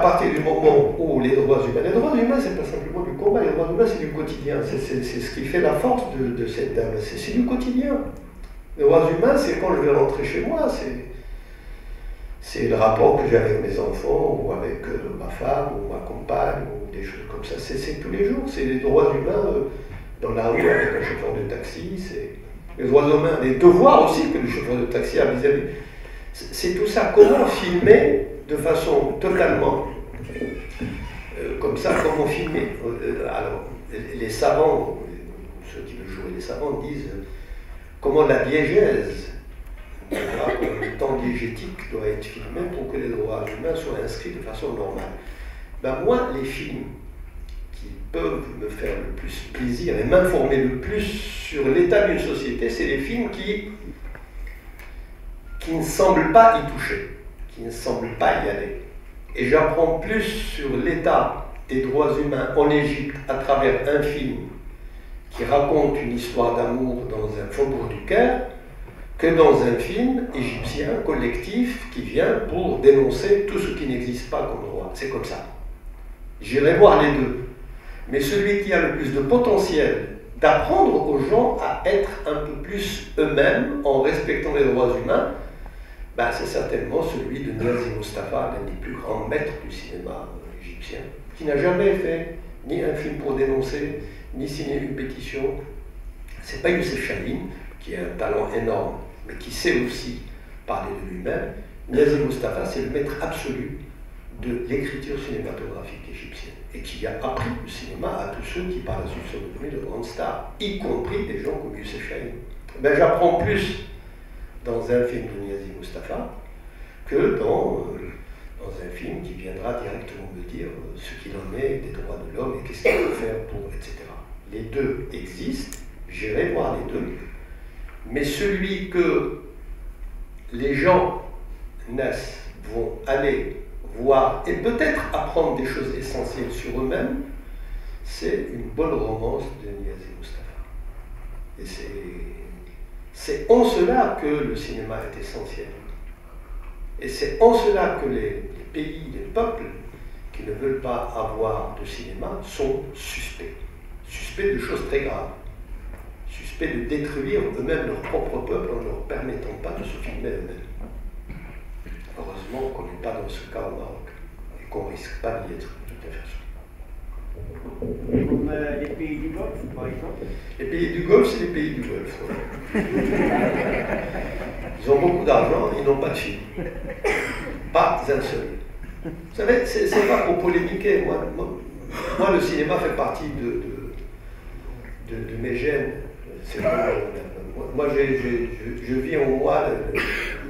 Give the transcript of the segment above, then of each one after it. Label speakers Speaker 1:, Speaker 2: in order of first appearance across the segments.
Speaker 1: partir du moment où les droits humains, c'est pas simplement du combat, les droits humains, c'est du quotidien. C'est ce qui fait la force de cette dame. C'est du quotidien. Les droits humains, c'est quand je vais rentrer chez moi, c'est le rapport que j'ai avec mes enfants, ou avec ma femme, ou ma compagne, ou des choses comme ça. C'est tous les jours. C'est les droits humains dans la rue avec un chauffeur de taxi. C'est les droits humains, les devoirs aussi que le chauffeur de taxi a vis-à-vis. C'est tout ça. Comment filmer de façon totalement comme ça, comment filmer. Alors, les savants, ceux qui veulent jouer les savants, disent comment la diégèse, le temps diégétique doit être filmé pour que les droits humains soient inscrits de façon normale. Ben moi, les films qui peuvent me faire le plus plaisir et m'informer le plus sur l'état d'une société, c'est les films qui ne semblent pas y toucher, qui ne semblent pas y aller. Et j'apprends plus sur l'état des droits humains en Égypte à travers un film qui raconte une histoire d'amour dans un faubourg du Caire que dans un film égyptien collectif qui vient pour dénoncer tout ce qui n'existe pas comme droit. C'est comme ça. J'irai voir les deux. Mais celui qui a le plus de potentiel d'apprendre aux gens à être un peu plus eux-mêmes en respectant les droits humains, ben, c'est certainement celui de Niazi Mustafa, l'un des plus grands maîtres du cinéma égyptien, qui n'a jamais fait ni un film pour dénoncer, ni signé une pétition. C'est pas Youssef Chahine, qui a un talent énorme, mais qui sait aussi parler de lui-même. Niazi Mustafa, c'est le maître absolu de l'écriture cinématographique égyptienne, et qui a appris le cinéma à tous ceux qui par la suite sont devenus de grandes stars, y compris des gens comme Youssef Chahine. Ben, j'apprends plus dans un film de Niazi Mustafa que dans un film qui viendra directement me dire ce qu'il en est des droits de l'homme et qu'est-ce qu'il faut faire pour, etc. Les deux existent, j'irai voir les deux, mais celui que les gens naissent vont aller voir et peut-être apprendre des choses essentielles sur eux-mêmes, c'est une bonne romance de Niazi Mustafa. Et c'est en cela que le cinéma est essentiel. Et c'est en cela que les pays, les peuples qui ne veulent pas avoir de cinéma sont suspects. Suspects de choses très graves. Suspects de détruire eux-mêmes leur propre peuple en ne leur permettant pas de se filmer eux-mêmes. Heureusement qu'on n'est pas dans ce cas au Maroc et qu'on ne risque pas d'y être de toute façon.
Speaker 2: Comme les pays du Golfe, par exemple.
Speaker 1: Les pays du Golfe, c'est les pays du Golfe. Ouais. Ils ont beaucoup d'argent, ils n'ont pas de films. Pas un seul. Vous savez, c'est pas pour polémiquer. Moi, le cinéma fait partie de mes gènes. Moi, je vis en moi le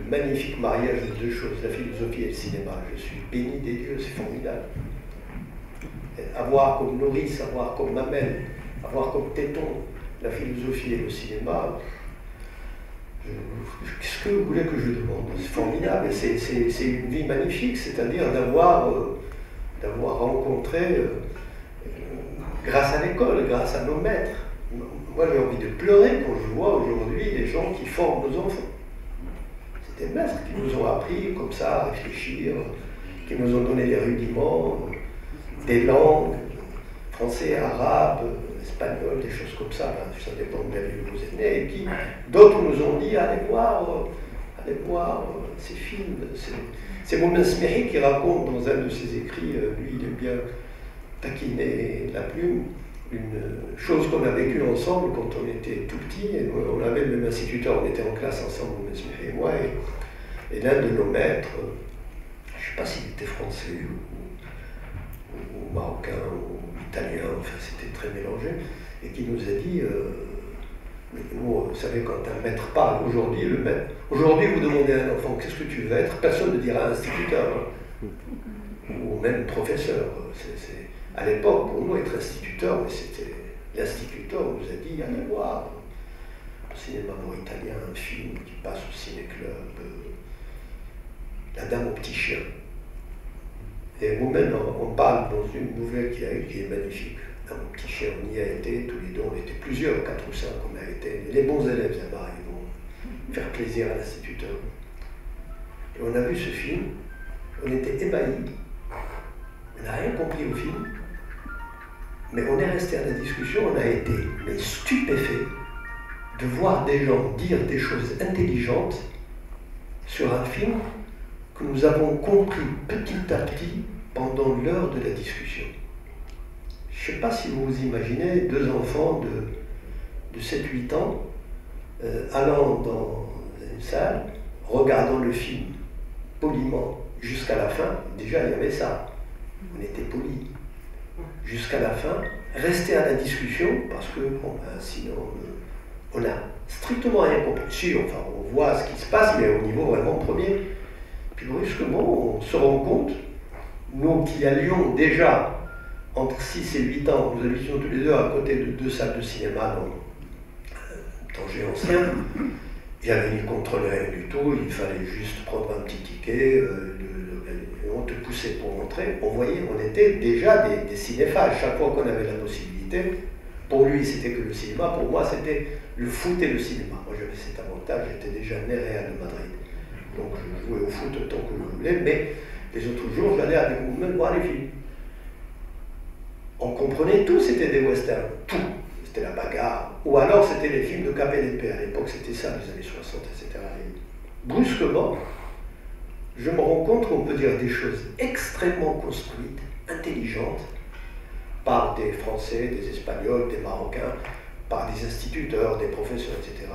Speaker 1: magnifique mariage de deux choses, la philosophie et le cinéma. Je suis béni des dieux, c'est formidable. Avoir comme nourrice, avoir comme mamelle, avoir comme téton la philosophie et le cinéma, qu'est-ce que vous voulez que je demande? C'est formidable, c'est une vie magnifique, c'est-à-dire d'avoir rencontré, grâce à l'école, grâce à nos maîtres. Moi j'ai envie de pleurer quand je vois aujourd'hui les gens qui forment nos enfants. C'est des maîtres qui nous ont appris comme ça à réfléchir, qui nous ont donné les rudiments, des langues, français, arabe, espagnol, des choses comme ça, ça dépend de la ville où vous êtes né, et puis d'autres nous ont dit allez voir ces films. C'est Moumen Smehi qui raconte dans un de ses écrits, lui il aime bien taquiner la plume, une chose qu'on a vécue ensemble quand on était tout petit, et on avait le même instituteur, on était en classe ensemble, Moumen Smehi et moi, et l'un de nos maîtres, je ne sais pas s'il était français ou marocain ou italien, enfin c'était très mélangé, et qui nous a dit, vous savez quand un maître parle, aujourd'hui vous demandez à un enfant qu'est-ce que tu veux être, personne ne dira instituteur, ou même professeur. À l'époque, pour nous être instituteur, mais c'était l'instituteur nous a dit, allez voir au cinéma mauritanien un film qui passe au ciné-club, La Dame au petit chien. Et nous-mêmes, on parle dans une nouvelle qui est magnifique. Dans Mon petit chien, on y a été, tous les deux, on était plusieurs, 4 ou 5, on a été. Les bons élèves là-bas, ils vont faire plaisir à l'instituteur. Et on a vu ce film, on était ébahis compris au film, mais on est resté à la discussion, on a été mais stupéfait de voir des gens dire des choses intelligentes sur un film que nous avons compris petit à petit pendant l'heure de la discussion. Je ne sais pas si vous vous imaginez deux enfants de 7-8 ans allant dans une salle, regardant le film poliment jusqu'à la fin. Déjà il y avait ça, on était polis. Jusqu'à la fin, rester à la discussion parce que bon, sinon on n'a strictement rien compris. Si, enfin, on voit ce qui se passe, mais au niveau vraiment premier. Puis brusquement, on se rend compte, nous qui allions déjà entre 6 et 8 ans, nous habitions tous les deux à côté de 2 salles de cinéma dans Tanger ancien. Il n'y avait ni contrôle rien du tout, il fallait juste prendre un petit ticket, on te poussait pour entrer. On voyait, on était déjà des cinéphages. Chaque fois qu'on avait la possibilité, pour lui c'était que le cinéma, pour moi c'était le foot et le cinéma. Moi j'avais cet avantage, j'étais déjà né Real de Madrid. Donc je jouais au foot autant que je voulais, mais les autres jours j'allais avec vous-même voir les films. On comprenait tout, c'était des westerns, tout. C'était la bagarre, ou alors c'était les films de KPDP, à l'époque c'était ça, les années 60, etc. Et brusquement, je me rends compte qu'on peut dire des choses extrêmement construites, intelligentes, par des Français, des Espagnols, des Marocains, par des instituteurs, des professeurs, etc.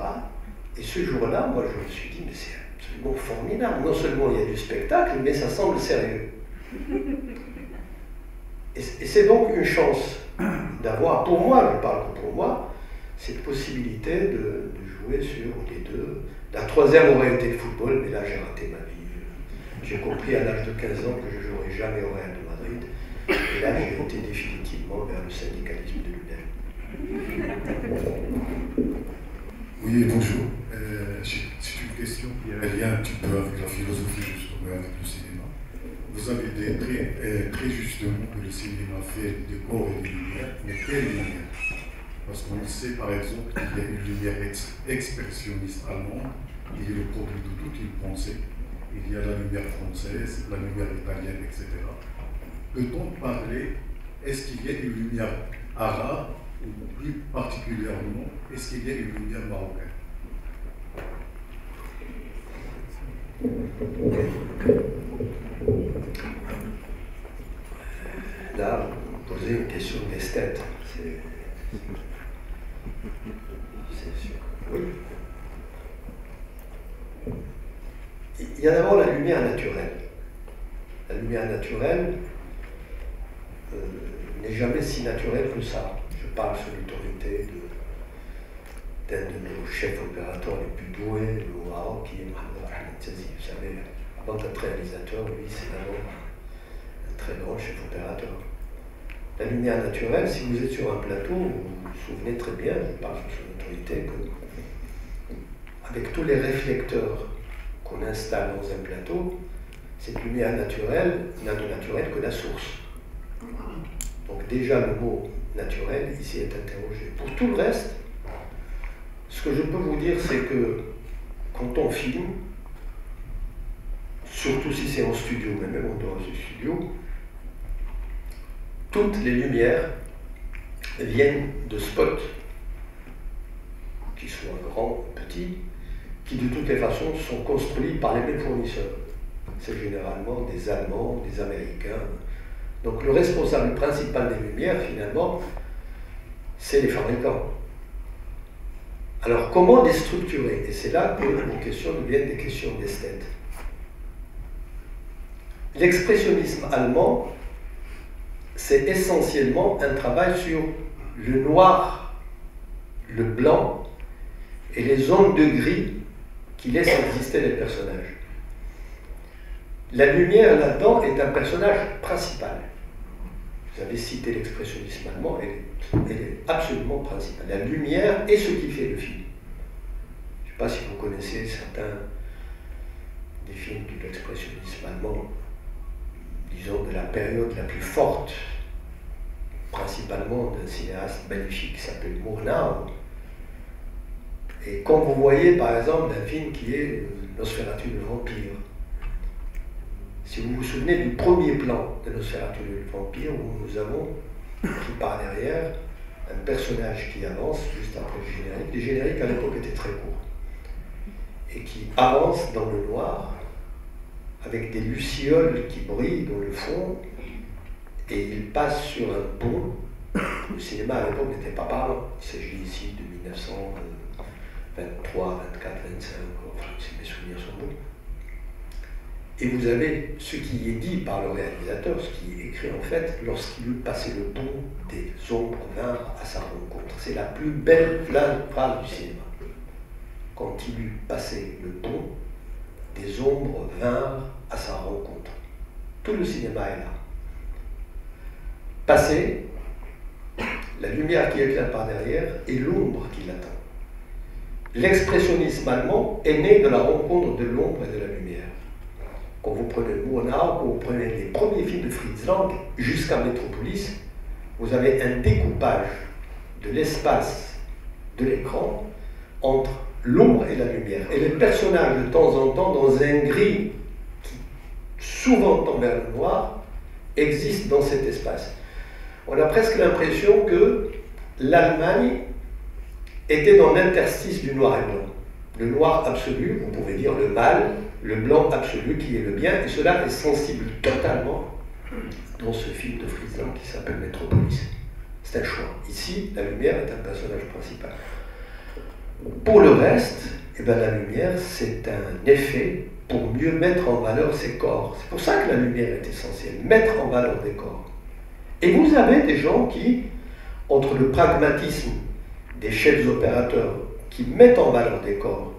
Speaker 1: Et ce jour-là, moi je me suis dit, mais c'est absolument formidable. Non seulement il y a du spectacle, mais ça semble sérieux. Et c'est donc une chance d'avoir, pour moi, je parle que pour moi, cette possibilité de jouer sur les deux. La troisième aurait été le football, mais là j'ai raté ma vie. J'ai compris à l'âge de 15 ans que je ne jouerais jamais au Real de Madrid. Et là j'ai été définitivement vers le syndicalisme de lui-même.
Speaker 3: Oui, bonjour. C'est une question qui a un lien un petit peu avec la philosophie, justement, avec le cinéma. Vous avez dit très justement que le cinéma fait des corps et des lumières, mais quelle lumière? Parce qu'on sait par exemple qu'il y a une lumière expressionniste allemande, qui est le produit de toute une pensée. Il y a la lumière française, la lumière italienne, etc. Peut-on parler, est-ce qu'il y a une lumière arabe, ou plus particulièrement, est-ce qu'il y a une lumière marocaine?
Speaker 1: Là, vous posez une question d'esthète. C'est sûr. Oui. Il y a d'abord la lumière naturelle. La lumière naturelle n'est jamais si naturelle que ça. Je parle sous l'autorité d'un de nos chefs opérateurs les plus doués au Maroc, qui est Mohamed Ahmed Tzazi. Vous savez, avant d'être réalisateur, lui, c'est d'abord un très grand chef opérateur. La lumière naturelle, si vous êtes sur un plateau, vous vous souvenez très bien, je parle sous son autorité, que avec tous les réflecteurs qu'on installe dans un plateau, cette lumière naturelle n'a de naturel que la source. Donc déjà le mot naturel ici est interrogé. Pour tout le reste, ce que je peux vous dire, c'est que quand on filme, surtout si c'est en studio, mais même en dehors du studio, toutes les lumières viennent de spots, qui soient grands ou petits, qui de toutes les façons sont construits par les mêmes fournisseurs. C'est généralement des Allemands, des Américains. Donc le responsable principal des lumières, finalement, c'est les fabricants. Alors comment les structurer? Et c'est là que les questions deviennent des questions d'esthète. L'expressionnisme allemand, c'est essentiellement un travail sur le noir, le blanc et les zones de gris qui laissent exister les personnages. La lumière là-dedans est un personnage principal. Vous avez cité l'expressionnisme allemand, elle est absolument principale. La lumière est ce qui fait le film. Je ne sais pas si vous connaissez certains des films de l'expressionnisme allemand, disons de la période la plus forte, principalement d'un cinéaste magnifique qui s'appelle Murnau. Et quand vous voyez par exemple un film qui est Nosferatu le vampire, Si vous vous souvenez du premier plan de Nosferatu le vampire, où nous avons, qui par derrière, un personnage qui avance juste après le générique. Les génériques à l'époque étaient très courts. Et qui avance dans le noir, avec des lucioles qui brillent dans le fond, et il passe sur un pont. Le cinéma à l'époque n'était pas parlant. Il s'agit ici de 1923, 24, 25, enfin, si mes souvenirs sont bons. Et vous avez ce qui est dit par le réalisateur, ce qui est écrit en fait, lorsqu'il eut passé le pont, des ombres vinrent à sa rencontre. C'est la plus belle phrase du cinéma. Quand il eut passé le pont, des ombres vinrent à sa rencontre. Tout le cinéma est là. Passé, la lumière qui éclaire par derrière et l'ombre qui l'attend. L'expressionnisme allemand est né de la rencontre de l'ombre et de la lumière. Quand vous prenez Murnau, quand vous prenez les premiers films de Fritz Lang jusqu'à Metropolis, vous avez un découpage de l'espace de l'écran entre l'ombre et la lumière. Et les personnages, de temps en temps, dans un gris qui souvent tend vers le noir, existent dans cet espace. On a presque l'impression que l'Allemagne était dans l'interstice du noir et blanc. Le noir absolu, vous pouvez dire le mal, le blanc absolu qui est le bien, et cela est sensible totalement dans ce film de Fritz Lang qui s'appelle Metropolis. C'est un choix. Ici, la lumière est un personnage principal. Pour le reste, eh bien, la lumière, c'est un effet pour mieux mettre en valeur ces corps. C'est pour ça que la lumière est essentielle, mettre en valeur des corps. Et vous avez des gens qui, entre le pragmatisme des chefs opérateurs qui mettent en valeur des corps,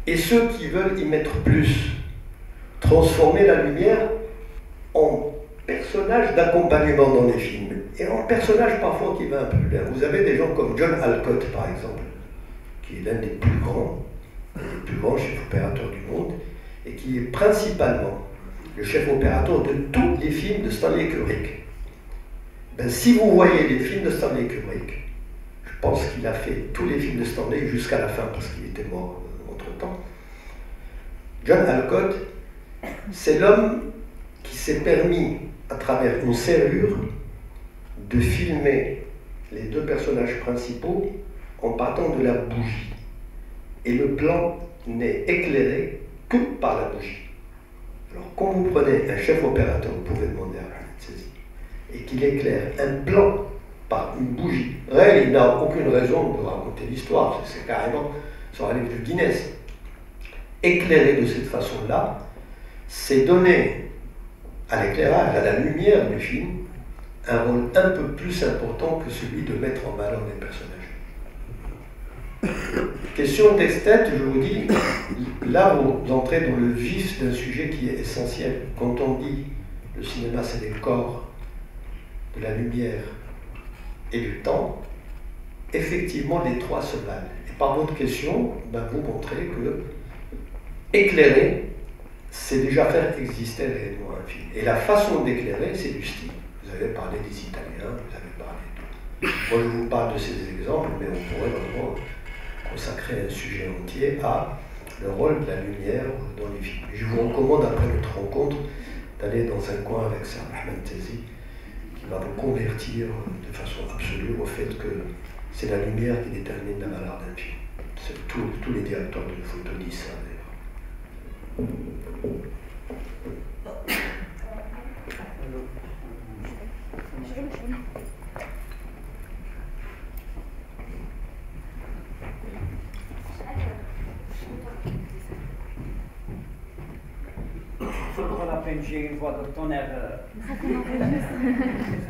Speaker 1: et ceux qui veulent y mettre plus, transformer la lumière en personnage d'accompagnement dans les films, et en personnage parfois qui va un peu plus loin. Vous avez des gens comme John Alcott, par exemple, qui est l'un des plus grands chefs opérateurs du monde, et qui est principalement le chef opérateur de tous les films de Stanley Kubrick. Ben, si vous voyez les films de Stanley Kubrick, je pense qu'il a fait tous les films de Stanley jusqu'à la fin, parce qu'il était mort entre-temps. John Alcott, c'est l'homme qui s'est permis, à travers une serrure, de filmer les deux personnages principaux en partant de la bougie. Et le plan n'est éclairé que par la bougie. Alors, quand vous prenez un chef opérateur, vous pouvez demander à César, et qu'il éclaire un plan par une bougie. Réel, il n'a aucune raison de raconter l'histoire, c'est carrément sur un livre du Guinness. Éclairer de cette façon-là, c'est donner à l'éclairage, à la lumière du film, un rôle un peu plus important que celui de mettre en valeur les personnages. Question d'esthète, je vous dis, là vous entrez dans le vif d'un sujet qui est essentiel. Quand on dit le cinéma c'est des corps, de la lumière et du temps, effectivement les trois se valent. Et par votre question, ben, vous montrez que éclairer, c'est déjà faire exister réellement un film. Et la façon d'éclairer, c'est du style. Vous avez parlé des Italiens, vous avez parlé de... Moi, je vous parle de ces exemples, mais on pourrait vraiment consacrer un sujet entier à le rôle de la lumière dans les films. Et je vous recommande, après notre rencontre, d'aller dans un coin avec Serge Ahmed Tezi, qui va vous convertir de façon absolue au fait que c'est la lumière qui détermine la valeur d'un film. Tous les directeurs de photo disent ça, d'ailleurs.
Speaker 2: Faudra la peine, j'ai une voix de tonnerre.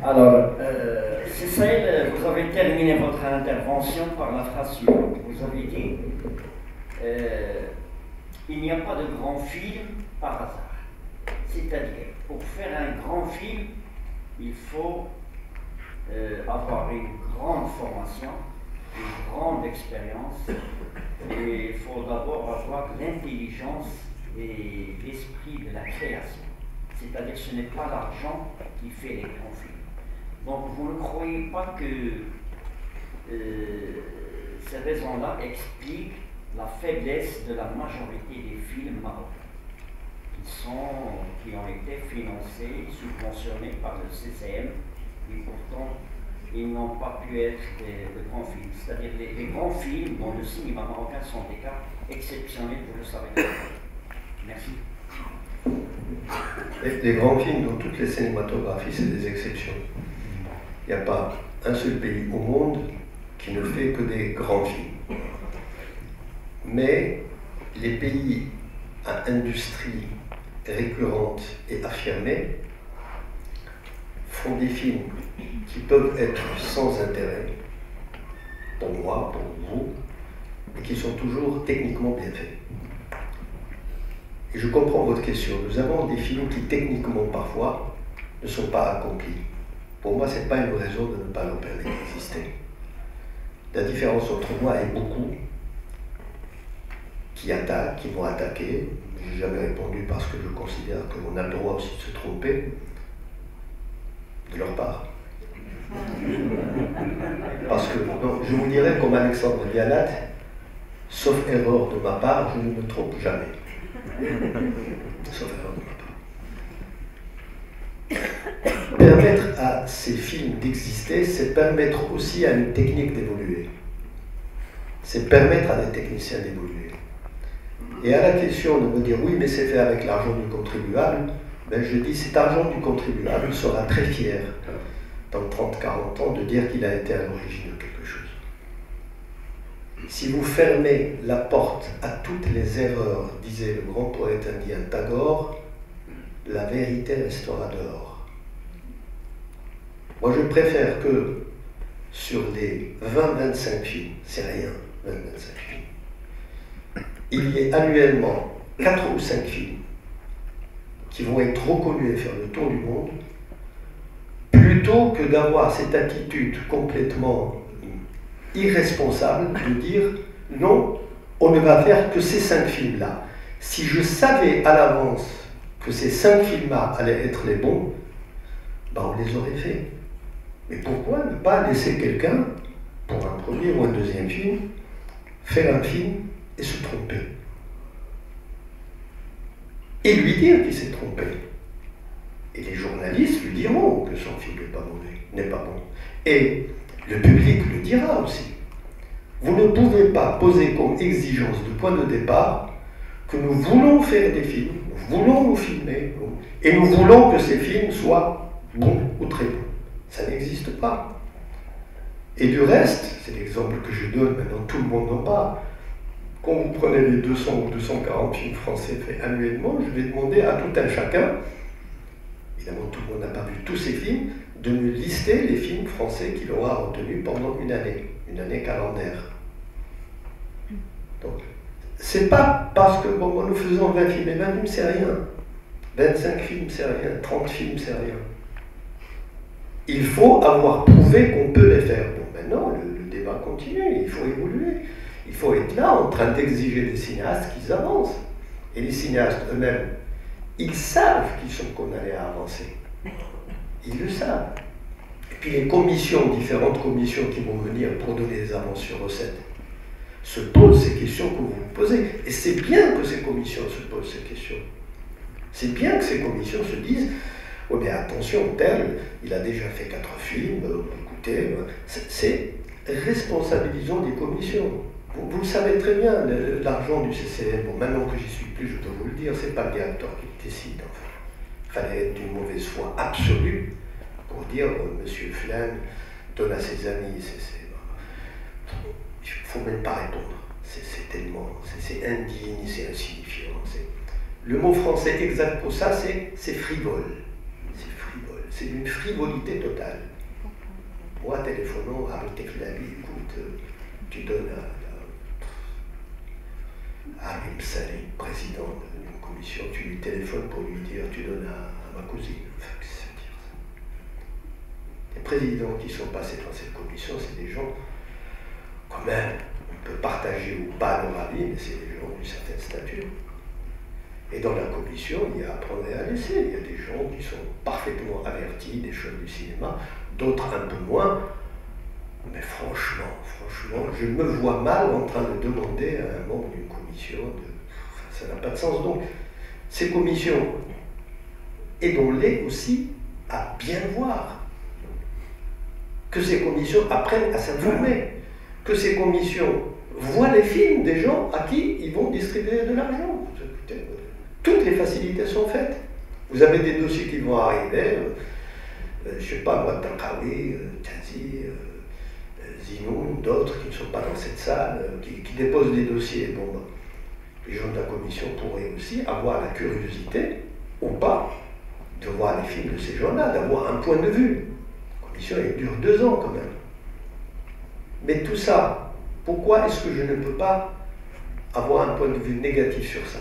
Speaker 4: Alors, Cécile, vous avez terminé votre intervention par la phrase suivante. Vous avez dit il n'y a pas de grand film par hasard. C'est-à-dire, pour faire un grand film, il faut avoir une grande formation, une grande expérience, et il faut d'abord avoir l'intelligence et l'esprit de la création. C'est-à-dire que ce n'est pas l'argent qui fait les grands films. Donc vous ne croyez pas que ces raisons-là expliquent la faiblesse de la majorité des films marocains, qui qui ont été financés, subventionnés par le CCM, et pourtant ils n'ont pas pu être de grands films. C'est-à-dire les grands films dans le cinéma marocain sont des cas exceptionnels, vous le savez. Merci.
Speaker 1: Les grands films dans toutes les cinématographies, c'est des exceptions. Il n'y a pas un seul pays au monde qui ne fait que des grands films. Mais les pays à industrie récurrente et affirmée font des films qui peuvent être sans intérêt, pour moi, pour vous, mais qui sont toujours techniquement bien faits. Et je comprends votre question. Nous avons des films qui techniquement parfois ne sont pas accomplis. Pour moi, ce n'est pas une raison de ne pas leur permettre d'exister. La différence entre moi et beaucoup qui attaquent, qui vont attaquer, je n'ai jamais répondu parce que je considère qu'on a le droit aussi de se tromper, de leur part. Parce que non, je vous dirais comme Alexandre Vialat, sauf erreur de ma part, je ne me trompe jamais. Sauf erreur de ma part. Permettre à ces films d'exister, c'est permettre aussi à une technique d'évoluer. C'est permettre à des techniciens d'évoluer. Et à la question de me dire oui, mais c'est fait avec l'argent du contribuable, ben je dis cet argent du contribuable sera très fier dans 30-40 ans de dire qu'il a été à l'origine de quelque chose. Si vous fermez la porte à toutes les erreurs, disait le grand poète indien Tagore, la vérité restera dehors. Moi je préfère que sur les 20-25 films, c'est rien, 20-25 films, il y ait annuellement 4 ou 5 films qui vont être reconnus et faire le tour du monde, plutôt que d'avoir cette attitude complètement irresponsable de dire non, on ne va faire que ces 5 films-là. Si je savais à l'avance que ces 5 films-là allaient être les bons, ben on les aurait fait. Mais pourquoi ne pas laisser quelqu'un, pour un premier ou un deuxième film, faire un film et se tromper? Et lui dire qu'il s'est trompé. Et les journalistes lui diront que son film n'est pas mauvais, n'est pas bon. Et le public le dira aussi. Vous ne pouvez pas poser comme exigence de point de départ que nous voulons faire des films, nous voulons nous filmer, et nous voulons que ces films soient bons ou très bons. Ça n'existe pas. Et du reste, c'est l'exemple que je donne, maintenant tout le monde en parle. Quand vous prenez les 200 ou 240 films français faits annuellement, je vais demander à tout un chacun, évidemment tout le monde n'a pas vu tous ces films, de me lister les films français qu'il aura retenus pendant une année calendaire. Donc, c'est pas parce que bon, nous faisons 20 films, et 20 films c'est rien. 25 films c'est rien, 30 films c'est rien. Il faut avoir prouvé qu'on peut les faire. Bon, maintenant, le débat continue, il faut évoluer. Il faut être là en train d'exiger des cinéastes qu'ils avancent. Et les cinéastes eux-mêmes, ils savent qu'ils sont condamnés à avancer. Ils le savent. Et puis les commissions, différentes commissions qui vont venir pour donner des avances sur recettes, se posent ces questions que vous vous posez. Et c'est bien que ces commissions se posent ces questions. C'est bien que ces commissions se disent « Oh mais attention, tel, il a déjà fait 4 films, écoutez, c'est responsabilisons les commissions. » Vous le savez très bien, l'argent du CCM, bon, maintenant que j'y suis plus, je peux vous le dire, c'est pas le directeur qui décide. Enfin. Il fallait être d'une mauvaise foi absolue pour dire Monsieur Flynn donne à ses amis. Il ne faut même pas répondre. C'est tellement, c'est indigne, c'est insignifiant. Le mot français exact pour ça, c'est frivole. C'est frivole. C'est d'une frivolité totale. Moi, téléphonant à Bouteflika, écoute, tu donnes à Harim Saleh, président d'une commission, tu lui téléphones pour lui dire tu donnes à ma cousine. Enfin, qu'est-ce que ça veut dire ça? Les présidents qui sont passés dans cette commission, c'est des gens, quand même, on peut partager ou pas leur avis, mais c'est des gens d'une certaine stature. Et dans la commission, il y a à prendre et à laisser. Il y a des gens qui sont parfaitement avertis des choses du cinéma, d'autres un peu moins. Mais franchement, je me vois mal en train de demander à un membre d'une commission, ça n'a pas de sens. Donc, Ces commissions, aidons-les aussi à bien voir. Que ces commissions apprennent à s'informer. Que ces commissions voient les films des gens à qui ils vont distribuer de l'argent. Toutes les facilités sont faites. Vous avez des dossiers qui vont arriver, je ne sais pas moi, Talkaoui, Tazi, Zinoun, d'autres qui ne sont pas dans cette salle, qui déposent des dossiers. Bon, les gens de la commission pourraient aussi avoir la curiosité, ou pas, de voir les films de ces gens-là, d'avoir un point de vue. La commission, elle dure 2 ans quand même. Mais tout ça, pourquoi est-ce que je ne peux pas avoir un point de vue négatif sur ça?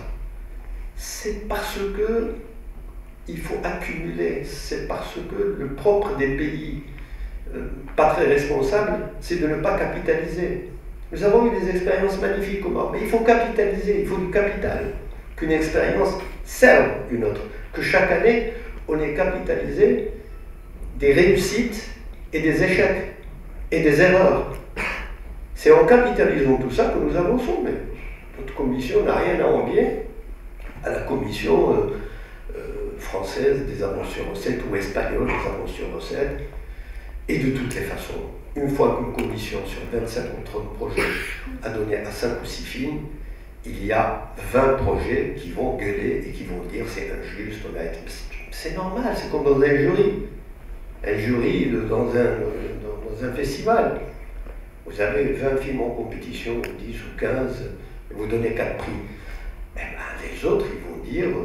Speaker 1: C'est parce que il faut accumuler, c'est parce que le propre des pays pas très responsables, c'est de ne pas capitaliser. Nous avons eu des expériences magnifiques au Maroc, mais il faut capitaliser, il faut du capital, qu'une expérience serve une autre, que chaque année, on ait capitalisé des réussites et des échecs et des erreurs. C'est en capitalisant tout ça que nous avançons, mais notre commission n'a rien à envier à la commission française des avances sur recettes ou espagnole des avances sur recettes. Et de toutes les façons, une fois qu'une commission sur 25 ou 30 projets a donné à 5 ou 6 films, il y a 20 projets qui vont gueuler et qui vont dire c'est injuste, on a été... C'est normal, c'est comme dans un jury. Un jury dans un festival. Vous avez 20 films en compétition, ou 10 ou 15, et vous donnez 4 prix. Eh ben, les autres, ils vont dire,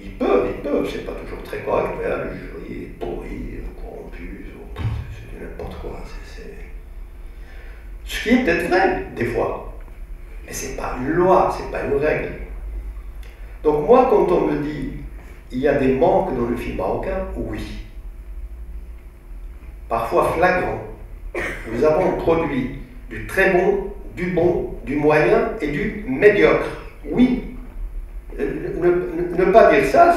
Speaker 1: ils peuvent, c'est pas toujours très correct, mais là, le jury est pourri, corrompu, c'est n'importe quoi. Ce qui est peut-être vrai, des fois. Mais c'est pas une loi, c'est pas une règle. Donc moi, quand on me dit, il y a des manques dans le film marocain, oui. Parfois flagrants. Nous avons produit du très bon, du moyen et du médiocre. Oui. Ne pas dire ça,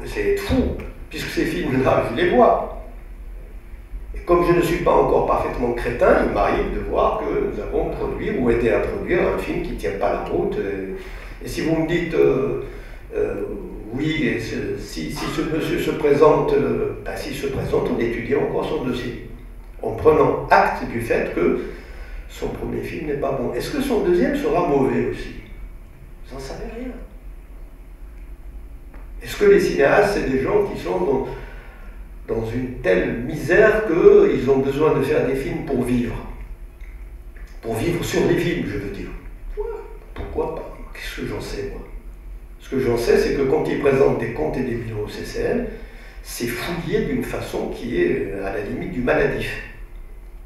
Speaker 1: c'est être fou, puisque ces films-là, je les vois. Et comme je ne suis pas encore parfaitement crétin, il m'arrive de voir que nous avons produit ou aidé à produire un film qui ne tient pas la route. Et si vous me dites, oui, et si ce monsieur se présente, s'il se présente, on étudie encore son dossier, en prenant acte du fait que son premier film n'est pas bon. Est-ce que son deuxième sera mauvais aussi? Vous n'en savez rien. Est-ce que les cinéastes, c'est des gens qui sont dans une telle misère qu'ils ont besoin de faire des films pour vivre? Pour vivre sur les films, je veux dire. Pourquoi pas? Qu'est-ce que j'en sais, moi? Ce que j'en sais, c'est que quand ils présentent des comptes et des bilans au CCN, c'est fouillé d'une façon qui est à la limite du maladif.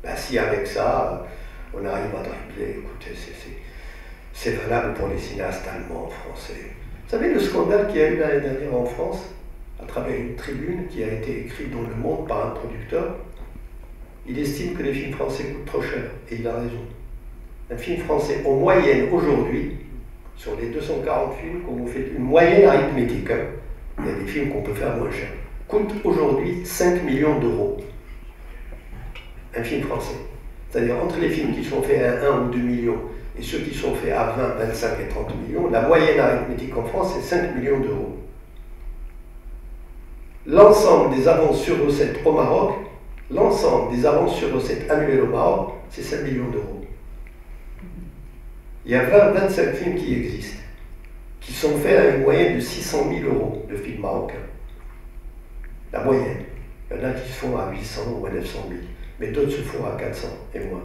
Speaker 1: Ben, si avec ça, on arrive à dribbler, écoutez, c'est valable pour les cinéastes allemands, français. Vous savez le scandale qu'il y a eu l'année dernière en France, à travers une tribune qui a été écrite dans Le Monde par un producteur? Il estime que les films français coûtent trop cher, et il a raison. Un film français, en moyenne, aujourd'hui, sur les 240 films, quand vous faites une moyenne arithmétique, il y a des films qu'on peut faire moins cher, coûte aujourd'hui 5 millions d'euros. Un film français. C'est-à-dire entre les films qui sont faits à 1 ou 2 millions et ceux qui sont faits à 20, 25 et 30 millions, la moyenne arithmétique en France, c'est 5 millions d'euros. L'ensemble des avances sur recettes au Maroc, l'ensemble des avances sur recettes annuelles au Maroc, c'est 5 millions d'euros. Il y a 20-25 films qui existent, qui sont faits à une moyenne de 600 000 euros de films marocains. La moyenne. Il y en a qui se font à 800 ou à 900 000, mais d'autres se font à 400 et moins.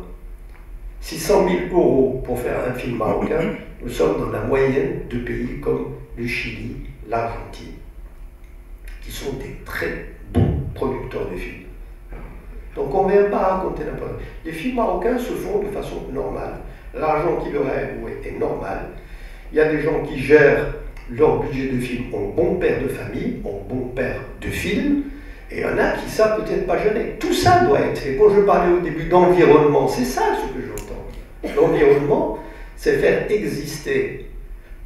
Speaker 1: 600 000 euros pour faire un film marocain, nous sommes dans la moyenne de pays comme le Chili, l'Argentine, qui sont des très bons producteurs de films. Donc on ne vient pas raconter n'importe quoi. Les films marocains se font de façon normale. L'argent qui leur est normal. Il y a des gens qui gèrent leur budget de film en bon père de famille, en bon père de film, et il y en a qui savent peut-être pas gérer. Tout ça doit être fait. Quand je parlais au début d'environnement, c'est ça ce que j'entends. L'environnement, c'est faire exister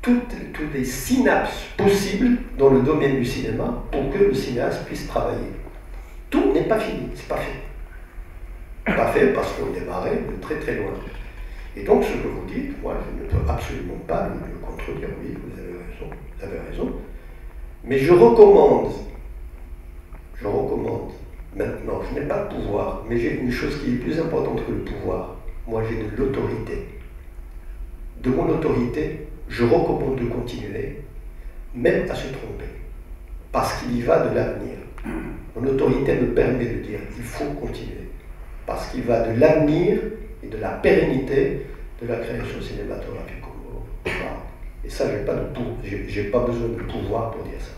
Speaker 1: toutes les synapses possibles dans le domaine du cinéma pour que le cinéaste puisse travailler. Tout n'est pas fini, c'est pas fait. Pas fait parce qu'on démarrait de très très loin. Et donc ce que vous dites, moi je ne peux absolument pas le contredire, oui, vous avez raison. avait raison. Mais je recommande, maintenant, je n'ai pas de pouvoir, mais j'ai une chose qui est plus importante que le pouvoir. Moi, j'ai de l'autorité. De mon autorité, je recommande de continuer, même à se tromper, parce qu'il y va de l'avenir. Mon autorité me permet de dire il faut continuer, parce qu'il va de l'avenir et de la pérennité de la création cinématographique. Et ça, j'ai pas besoin de pouvoir pour dire ça.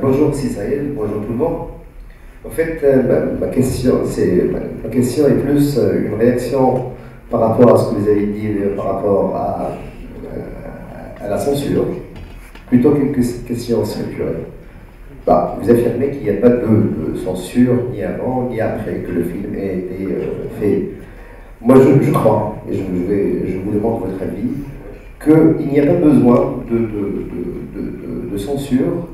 Speaker 5: Bonjour Cisaël, bonjour tout le monde. En fait, ma question est plus une réaction par rapport à ce que vous avez dit, par rapport à la censure, plutôt qu'une question structurelle. Vous affirmez qu'il n'y a pas de censure ni avant ni après que le film ait été fait. Moi, je crois, et je vous demande votre avis, qu'il n'y a pas besoin de censure,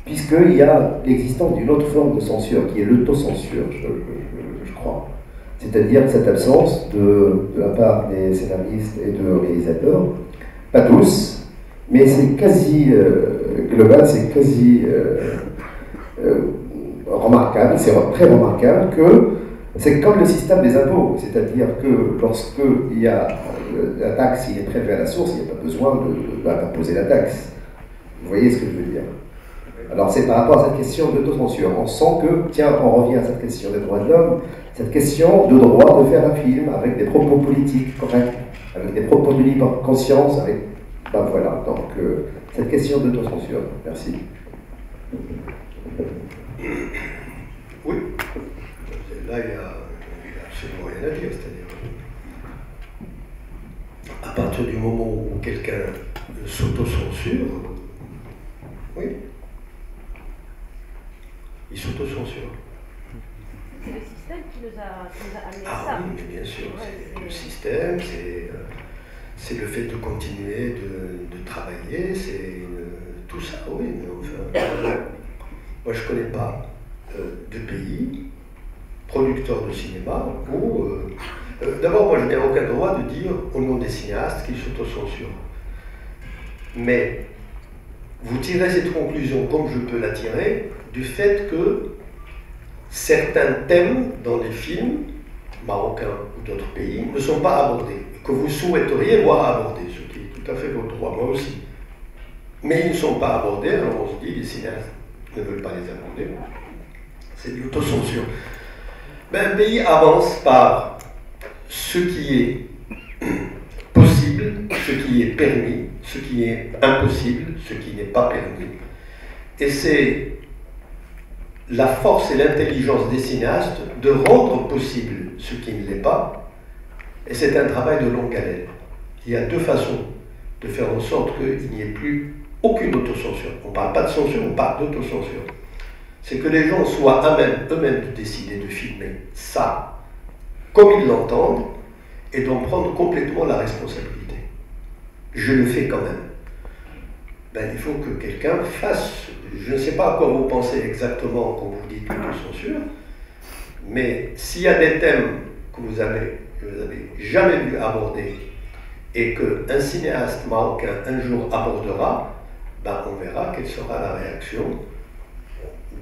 Speaker 5: puisqu'il y a l'existence d'une autre forme de censure, qui est l'autocensure, je crois. C'est-à-dire cette absence de la part des scénaristes et de réalisateurs, pas tous, mais c'est quasi global, c'est quasi remarquable, c'est très remarquable que c'est comme le système des impôts, c'est-à-dire que lorsqu'il y a la taxe, il est prélevé à la source, il n'y a pas besoin d'imposer la taxe. Vous voyez ce que je veux dire? Alors c'est par rapport à cette question d'autocensure. On sent que, tiens, on revient à cette question des droits de l'homme, cette question de droit de faire un film avec des propos politiques corrects, avec des propos de libre conscience, avec... voilà, donc cette question d'autocensure. Merci.
Speaker 1: Oui, là il y a absolument rien à dire, c'est-à-dire à partir du moment où quelqu'un s'autocensure, oui, il s'autocensure.
Speaker 6: C'est le système qui nous a amené à ça.
Speaker 1: Ah oui, mais bien sûr, c'est le système, c'est le fait de continuer de travailler, c'est tout ça, oui, mais enfin, moi je ne connais pas de pays producteurs de cinéma où... D'abord, moi je n'ai aucun droit de dire au nom des cinéastes qu'ils s'autocensurent. Mais vous tirez cette conclusion, comme je peux la tirer, du fait que certains thèmes dans les films marocains ou d'autres pays ne sont pas abordés, que vous souhaiteriez voir abordés, ce qui est tout à fait votre droit, moi aussi. Mais ils ne sont pas abordés, alors on se dit les cinéastes ne veulent pas les aborder. C'est de l'autocensure. Un pays avance par ce qui est possible, ce qui est permis, ce qui est impossible, ce qui n'est pas permis. Et c'est la force et l'intelligence des cinéastes de rendre possible ce qui ne l'est pas. Et c'est un travail de longue haleine. Il y a deux façons de faire en sorte qu'il n'y ait plus aucune autocensure. On ne parle pas de censure, on parle d'autocensure. C'est que les gens soient eux-mêmes de décider de filmer ça comme ils l'entendent et d'en prendre complètement la responsabilité. Je le fais quand même. Il faut que quelqu'un fasse, je ne sais pas à quoi vous pensez exactement quand vous dites l'autocensure, mais s'il y a des thèmes que vous avez jamais vu aborder et qu'un cinéaste marocain un jour abordera, on verra quelle sera la réaction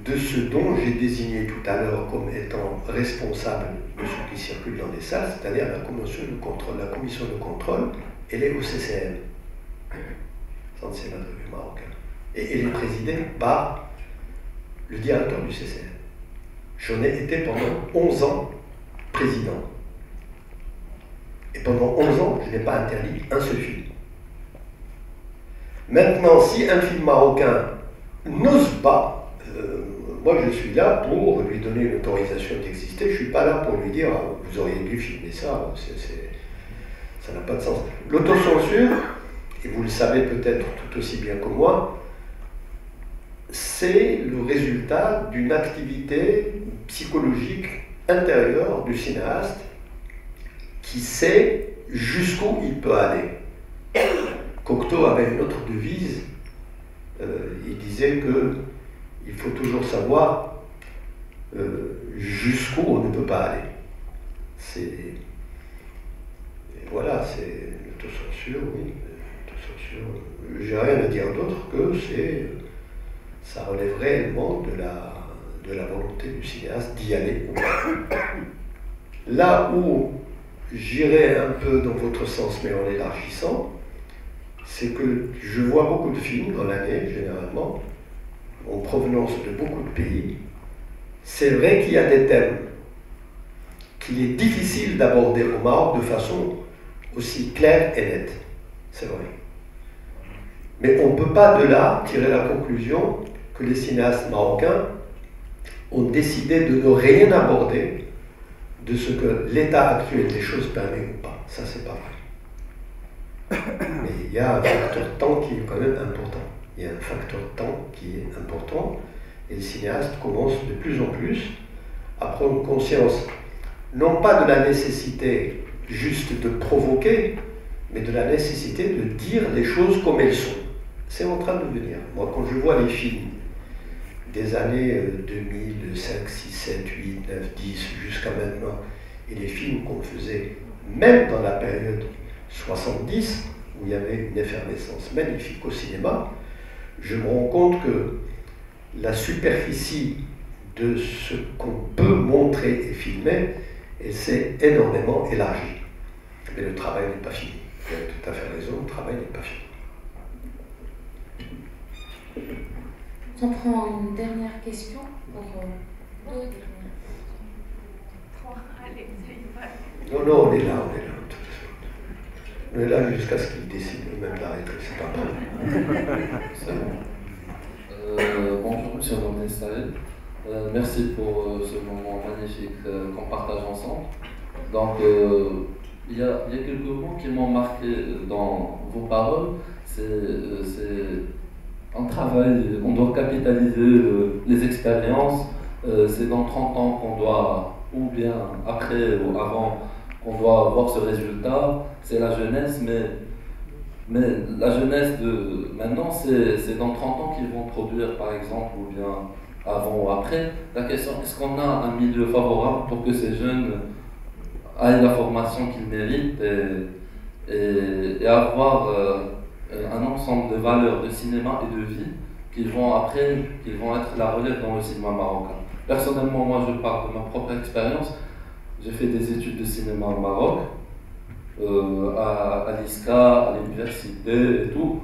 Speaker 1: de ce dont j'ai désigné tout à l'heure comme étant responsable de ce qui circule dans les salles, c'est-à-dire la commission de contrôle. La commission de contrôle, elle est au CCM, Centre cinématographique marocain. Et elle est présidée par le directeur du CCM. J'en ai été pendant 11 ans président. Et pendant 11 ans, je n'ai pas interdit un seul film. Maintenant, si un film marocain n'ose pas, moi je suis là pour lui donner une autorisation d'exister, je ne suis pas là pour lui dire vous auriez dû filmer ça, ça n'a pas de sens. L'autocensure, et vous le savez peut-être tout aussi bien que moi, c'est le résultat d'une activité psychologique intérieure du cinéaste qui sait jusqu'où il peut aller. Cocteau avait une autre devise, il disait que il faut toujours savoir jusqu'où on ne peut pas aller. voilà, c'est l'autocensure, oui. L'autocensure. J'ai rien à dire d'autre que ça relève réellement de la volonté du cinéaste d'y aller. Là où j'irai un peu dans votre sens, mais en élargissant, c'est que je vois beaucoup de films dans l'année, généralement, en provenance de beaucoup de pays. C'est vrai qu'il y a des thèmes qu'il est difficile d'aborder au Maroc de façon aussi claire et nette. C'est vrai. Mais on ne peut pas de là tirer la conclusion que les cinéastes marocains ont décidé de ne rien aborder de ce que l'état actuel des choses permet ou pas. Ça, c'est pas vrai. Mais il y a un facteur temps qui est quand même important. Il y a un facteur temps qui est important et les cinéastes commencent de plus en plus à prendre conscience, non pas de la nécessité juste de provoquer, mais de la nécessité de dire les choses comme elles sont. C'est en train de venir. Moi, quand je vois les films des années 2005, 6, 7, 8, 9, 10 jusqu'à maintenant, et les films qu'on faisait, même dans la période 70, où il y avait une effervescence magnifique au cinéma, je me rends compte que la superficie de ce qu'on peut montrer et filmer, elle s'est énormément élargie. Mais le travail n'est pas fini. Vous avez tout à fait raison, le travail n'est pas fini.
Speaker 7: On prend une dernière question pour deux dernières.
Speaker 1: Non, on est là. On est là jusqu'à ce qu'ils décident même d'arrêter, c'est pas mal.
Speaker 8: Bonjour, monsieur Nordin Saïd. Merci pour ce moment magnifique qu'on partage ensemble. Donc, il y a quelques mots qui m'ont marqué dans vos paroles. C'est un travail, on doit capitaliser les expériences. C'est dans 30 ans qu'on doit, ou bien après ou avant, qu'on doit avoir ce résultat. C'est la jeunesse, mais la jeunesse de maintenant, c'est dans 30 ans qu'ils vont produire, par exemple, ou bien avant ou après. La question, est-ce qu'on a un milieu favorable pour que ces jeunes aient la formation qu'ils méritent et avoir un ensemble de valeurs de cinéma et de vie qui vont être la relève dans le cinéma marocain. Personnellement, moi je parle de ma propre expérience. J'ai fait des études de cinéma au Maroc, à l'ISCA, à l'université et tout.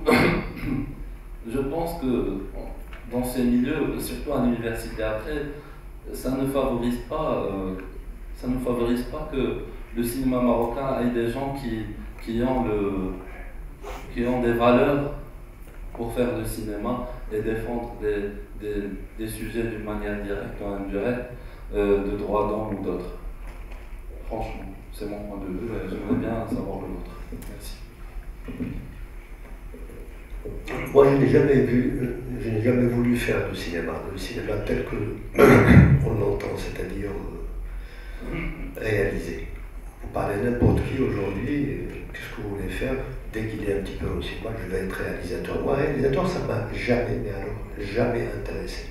Speaker 8: Je pense que dans ces milieux, surtout à l'université après, ça ne favorise pas que le cinéma marocain ait des gens qui ont des valeurs pour faire le cinéma et défendre des sujets d'une manière directe ou indirecte, de droits d'homme ou d'autres. Franchement, c'est mon point de vue et j'aimerais bien savoir le vôtre. Merci.
Speaker 1: Moi, je n'ai jamais voulu faire de cinéma, le cinéma tel que on l'entend, c'est-à-dire réalisé. Vous parlez à n'importe qui aujourd'hui, qu'est-ce que vous voulez faire? Dès qu'il est un petit peu au cinéma, je vais être réalisateur. Moi, réalisateur, ça ne m'a jamais, mais alors jamais intéressé.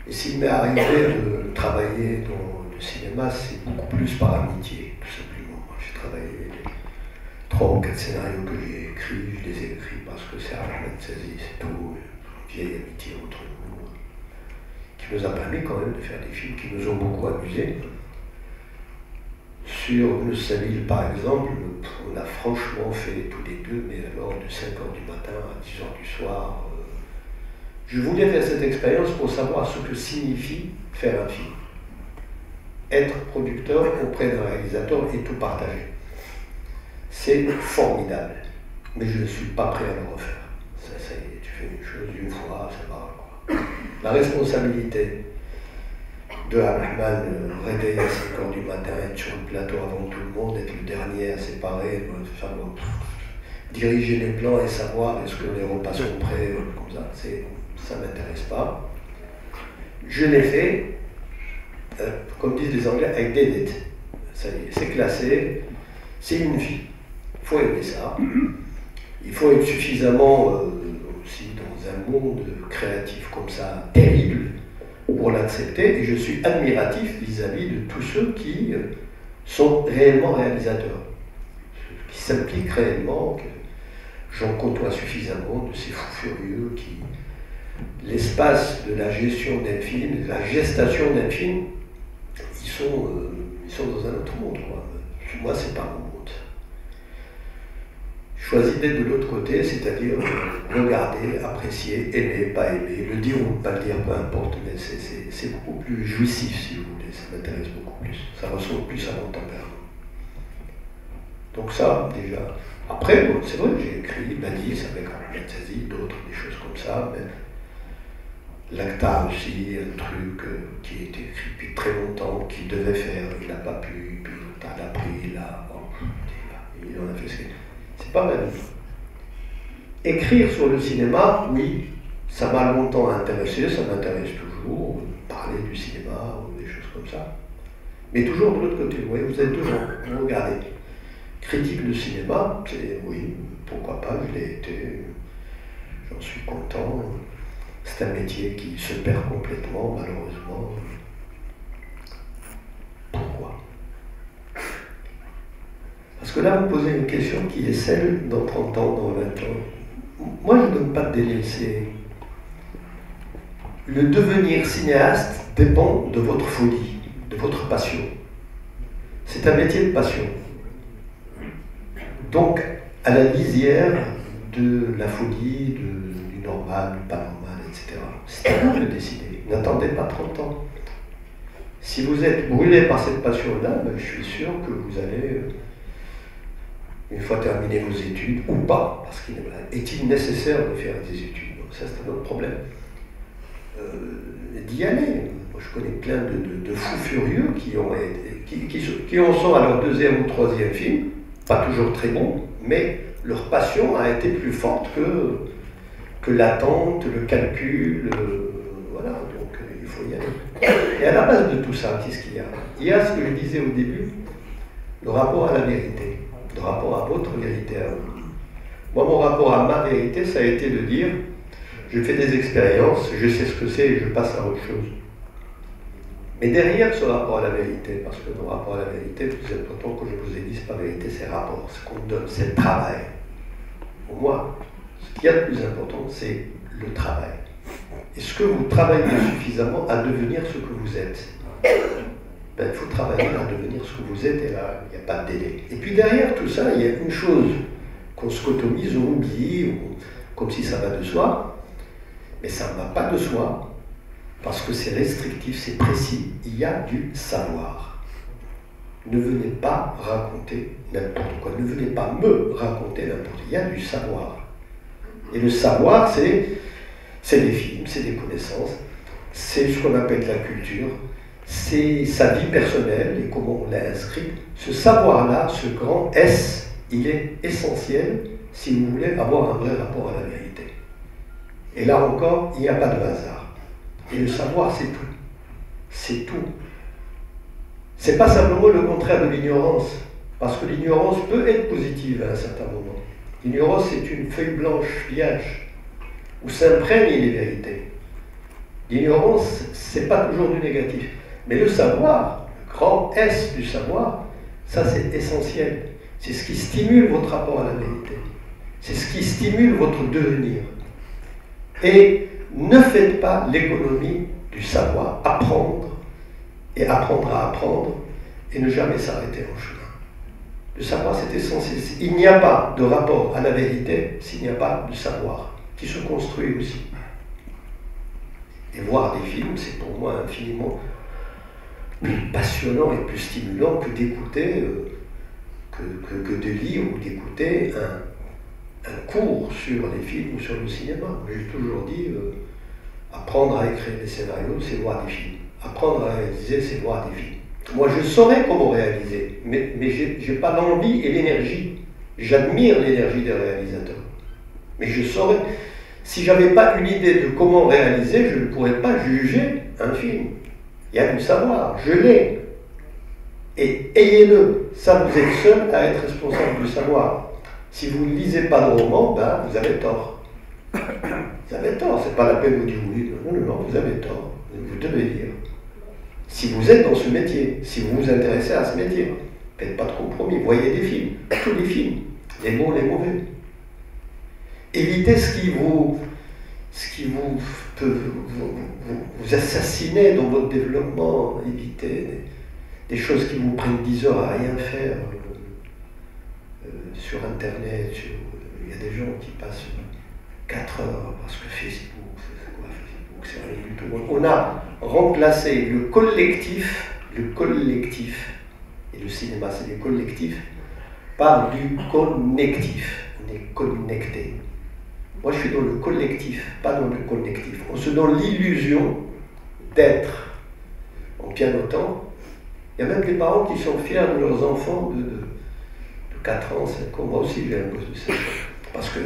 Speaker 1: Et s'il m'est arrivé de travailler dans le cinéma, c'est beaucoup plus par amitié, tout simplement. Moi, j'ai travaillé 3 ou 4 scénarios que j'ai écrits, je les ai écrits parce que c'est Ahmed Sazi, c'est tout, une vieille amitié entre nous, qui nous a permis quand même de faire des films qui nous ont beaucoup amusés. Sur Le Saville, par exemple, on a franchement fait tous les deux, mais alors de 5h du matin à 10h du soir. Je voulais faire cette expérience pour savoir ce que signifie faire un film. Être producteur auprès d'un réalisateur et tout partager. C'est formidable, mais je ne suis pas prêt à le refaire. Ça y est, tu fais une chose une fois, ça va, quoi. La responsabilité de Abdelrahman, réveiller à 5h du matin, être sur le plateau avant tout le monde, être le dernier à séparer, diriger les plans et savoir est-ce que les repas sont prêts, comme ça ne m'intéresse pas. Je l'ai fait, comme disent les Anglais, avec des dettes. Ça y est, c'est classé, c'est une vie. Il faut aimer ça. Il faut être suffisamment aussi dans un monde créatif comme ça, terrible, pour l'accepter. Et je suis admiratif vis-à-vis de tous ceux qui sont réellement réalisateurs, qui s'impliquent réellement, que j'en côtoie suffisamment de ces fous furieux qui, l'espace de la gestion d'un film, de la gestation d'un film, ils sont dans un autre monde, quoi. Moi, c'est pas mon monde. Choisis d'être de l'autre côté, c'est-à-dire regarder, apprécier, aimer, pas aimer, le dire ou ne pas le dire, peu importe, mais c'est beaucoup plus jouissif, si vous voulez, ça m'intéresse beaucoup plus, ça ressemble plus à mon tempérament. Donc ça, déjà. Après, bon, c'est vrai, j'ai écrit Badis avec Ahmed Zazi, d'autres, des choses comme ça, mais L'Acta aussi, un truc qui a été écrit depuis très longtemps, qu'il devait faire, il n'a pas pu, puis il a pris, là, bon, il en a fait. C'est pas mal. Écrire sur le cinéma, oui, ça m'a longtemps intéressé, ça m'intéresse toujours, parler du cinéma ou des choses comme ça. Mais toujours de l'autre côté, oui, vous êtes toujours, vous regardez. Critique de cinéma, c'est, oui, pourquoi pas, je l'ai été, j'en suis content. C'est un métier qui se perd complètement, malheureusement. Pourquoi? Parce que là, vous posez une question qui est celle dans 30 ans, dans 20 ans. Moi, je ne donne pas de délai. Le devenir cinéaste dépend de votre folie, de votre passion. C'est un métier de passion. Donc, à la lisière de la folie, du normal, du pas normal, etc. C'est à vous de décider. N'attendez pas 30 ans. Si vous êtes brûlé par cette passion-là, ben, je suis sûr que vous allez, une fois terminé vos études, ou pas, parce qu'il est-il nécessaire de faire des études? Donc ça, c'est un autre problème. D'y aller. Moi, je connais plein de fous furieux qui en sont à leur deuxième ou troisième film, pas toujours très bons, mais leur passion a été plus forte que l'attente, le calcul, voilà, donc il faut y aller. Et à la base de tout ça, qu'est-ce qu'il y a? Il y a ce que je disais au début, le rapport à la vérité, le rapport à votre vérité à vous. Moi, mon rapport à ma vérité, ça a été de dire, je fais des expériences, je sais ce que c'est et je passe à autre chose. Mais derrière ce rapport à la vérité, parce que le rapport à la vérité, le plus important que je vous ai dit, c'est pas la vérité, c'est le rapport, ce qu'on donne, c'est le travail. Pour moi, ce qu'il y a de plus important, c'est le travail. Est-ce que vous travaillez suffisamment à devenir ce que vous êtes? Ben, il faut travailler à devenir ce que vous êtes, et là, il n'y a pas de délai. Et puis derrière tout ça, il y a une chose qu'on scotomise, on oublie, comme si ça va de soi, mais ça ne va pas de soi, parce que c'est restrictif, c'est précis, il y a du savoir. Ne venez pas raconter n'importe quoi, ne venez pas me raconter n'importe quoi, il y a du savoir. Et le savoir, c'est des films, c'est des connaissances, c'est ce qu'on appelle la culture, c'est sa vie personnelle et comment on l'a inscrit. Ce savoir-là, ce grand S, il est essentiel si vous voulez avoir un vrai rapport à la vérité. Et là encore, il n'y a pas de hasard. Et le savoir, c'est tout. C'est tout. C'est pas simplement le contraire de l'ignorance, parce que l'ignorance peut être positive à un certain moment. L'ignorance, c'est une feuille blanche, vierge, où s'imprègnent les vérités. L'ignorance, c'est pas toujours du négatif. Mais le savoir, le grand S du savoir, ça c'est essentiel. C'est ce qui stimule votre rapport à la vérité. C'est ce qui stimule votre devenir. Et ne faites pas l'économie du savoir. Apprendre et apprendre à apprendre et ne jamais s'arrêter en chemin. Le savoir, c'est essentiel. Il n'y a pas de rapport à la vérité s'il n'y a pas de savoir qui se construit aussi. Et voir des films, c'est pour moi infiniment plus passionnant et plus stimulant que d'écouter, que de lire ou d'écouter un cours sur les films ou sur le cinéma. J'ai toujours dit, apprendre à écrire des scénarios, c'est voir des films. Apprendre à réaliser, c'est voir des films. Moi, je saurais comment réaliser, mais je n'ai pas l'envie et l'énergie. J'admire l'énergie des réalisateurs. Mais je saurais. Si je n'avais pas une idée de comment réaliser, je ne pourrais pas juger un film. Il y a du savoir, je l'ai. Et ayez-le. Ça, vous êtes seul à être responsable du savoir. Si vous ne lisez pas de roman, ben, vous avez tort. Vous avez tort, c'est pas la peine de dire oui, non, vous avez tort. Vous devez lire. Si vous êtes dans ce métier, si vous vous intéressez à ce métier. Faites pas de compromis, voyez des films, tous les films, les bons, les mauvais. Évitez ce qui peut vous assassiner dans votre développement, évitez des choses qui vous prennent 10 heures à rien faire sur Internet. Il y a des gens qui passent 4 heures parce que Facebook, c'est rien du tout. On a remplacé le collectif, et le cinéma c'est du collectif, par du connectif. On est connecté. Moi je suis dans le collectif, pas dans le connectif. On se donne l'illusion d'être en pianotant. Il y a même des parents qui sont fiers de leurs enfants de 4 ans, 5 ans. Moi aussi j'ai un gosse de 5 ans. Parce que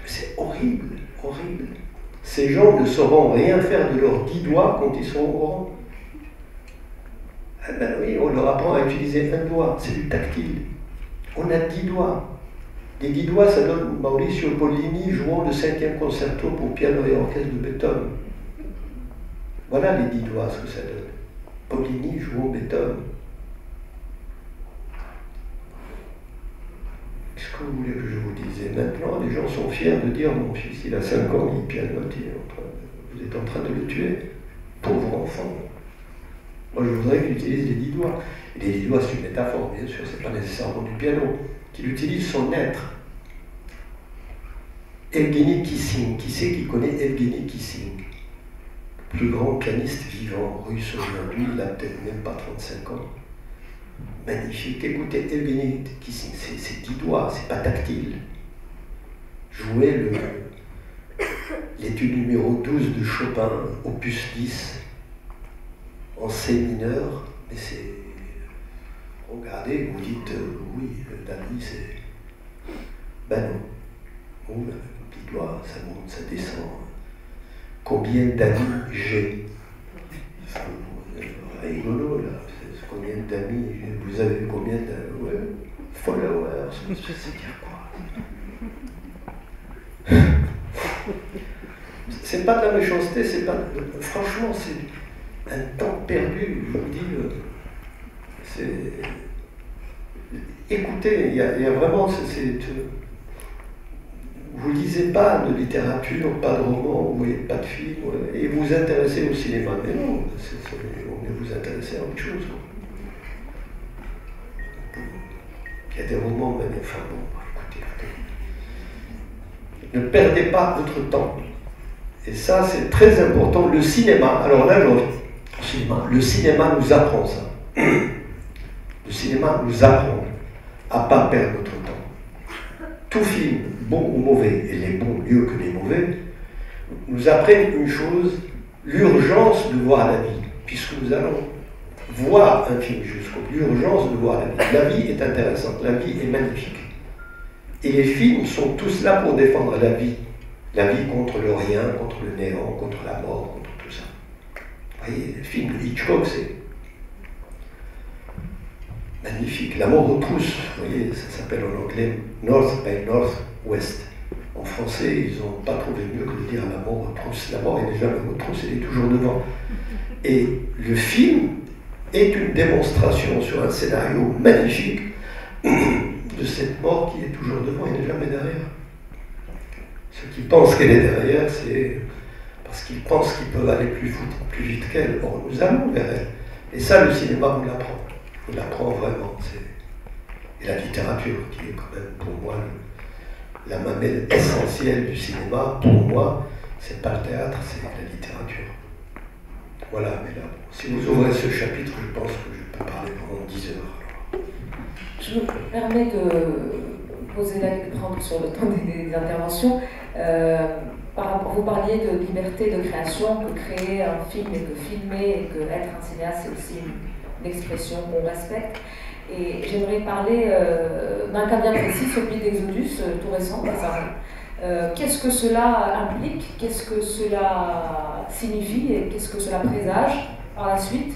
Speaker 1: c'est horrible, horrible. Ces gens ne sauront rien faire de leurs 10 doigts quand ils seront grands. Ah ben oui, on leur apprend à utiliser un doigt, c'est du tactile. On a 10 doigts. Les 10 doigts, ça donne Maurizio Pollini jouant le 5e concerto pour piano et orchestre de Beethoven. Voilà les 10 doigts, ce que ça donne. Pollini jouant Beethoven. Qu'est-ce que vous voulez que je vous dise? Et maintenant, les gens sont fiers de dire mon fils, il a 5 ans, il pianote, vous êtes en train de le tuer. Pauvre enfant. Moi, je voudrais qu'il utilise les 10 doigts. Et les 10 doigts, c'est une métaphore, bien sûr, c'est pas nécessairement du piano. Qu'il utilise son être. Evgeny Kissing, qui c'est qui connaît Evgeny Kissing? Le plus grand pianiste vivant russe aujourd'hui, il a peut-être même pas 35 ans. Magnifique. Écoutez, Evgeny Kissing, c'est 10 doigts, c'est pas tactile. Jouer l'étude numéro 12 de Chopin, opus 10, en C mineur, mais c'est... Regardez, vous dites, oui, Dany, c'est... Ben non. Oh, 10 doigts, ça monte, ça descend. Combien d'amis j'ai? Rigolo, là. Combien d'amis vous avez? Combien de ouais, followers? C'est dire quoi? C'est pas de la méchanceté, c'est pas... Franchement, c'est un temps perdu, je vous dis. Écoutez, il y a vraiment... vous lisez pas de littérature, pas de roman, vous voyez pas de film, et vous vous intéressez au cinéma. Mais non, on est vous intéresser à autre chose. Il y a des romans, mais enfin bon, écoutez. Ne perdez pas votre temps. Et ça, c'est très important. Le cinéma, alors là, le cinéma nous apprend ça. Le cinéma nous apprend à ne pas perdre notre temps. Tout film, bon ou mauvais, et les bons mieux que les mauvais, nous apprennent une chose, l'urgence de voir la vie, puisque nous allons voir un film jusqu'au bout, l'urgence de voir la vie. La vie est intéressante, la vie est magnifique. Et les films sont tous là pour défendre la vie contre le rien, contre le néant, contre la mort, contre tout ça. Vous voyez, le film de Hitchcock, c'est magnifique. La mort aux trousses, vous voyez, ça s'appelle en anglais North by Northwest. En français, ils n'ont pas trouvé mieux que de dire la mort aux trousses. La mort, elle n'est jamais aux trousses, elle est toujours devant. Et le film est une démonstration sur un scénario magnifique de cette mort qui est toujours devant et n'est jamais derrière. Ceux qui pensent qu'elle est derrière, c'est parce qu'ils pensent qu'ils peuvent aller plus vite qu'elle. Or, nous allons vers elle. Et ça, le cinéma vous l'apprend. Vous l'apprend vraiment. Et la littérature, qui est quand même pour moi la mamelle essentielle du cinéma, pour moi, c'est pas le théâtre, c'est la littérature. Voilà, mais là, si vous ouvrez ce chapitre, je pense que je peux parler pendant 10 heures.
Speaker 7: Je me permets de prendre sur le temps des interventions. Vous parliez de liberté de création, que créer un film et que filmer, et que être un cinéaste, c'est aussi une expression qu'on respecte. Et j'aimerais parler d'un cas bien précis, celui d'Exodus, tout récent, qu'est-ce que cela implique, qu'est-ce que cela signifie et qu'est-ce que cela présage par la suite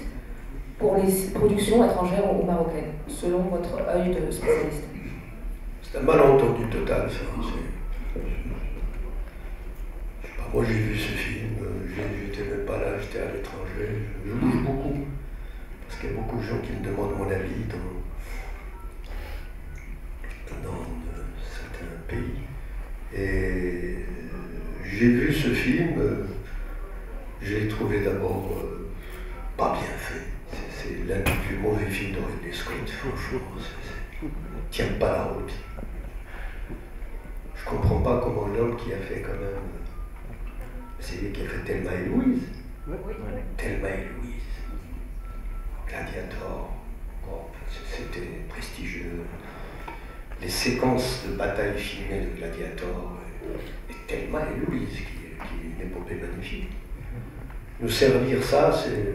Speaker 7: pour les productions étrangères ou marocaines, selon votre œil de spécialiste?
Speaker 1: C'est un malentendu total, ça. Moi j'ai vu ce film, j'étais même pas là, j'étais à l'étranger, je bouge beaucoup. Parce qu'il y a beaucoup de gens qui me demandent mon avis dans certains pays. Et j'ai vu ce film, je l'ai trouvé d'abord pas bien fait. C'est l'un des plus mauvais films de Ridley Scott, franchement. Il ne tient pas la route. Je ne comprends pas comment l'homme qui a fait quand même. C'est lui qui a fait Thelma et Louise. Thelma et Louise. Gladiator. Bon, c'était prestigieux. Les séquences de bataille filmées de Gladiator et Thelma et Louise, qui est une épopée magnifique. Nous servir ça, c'est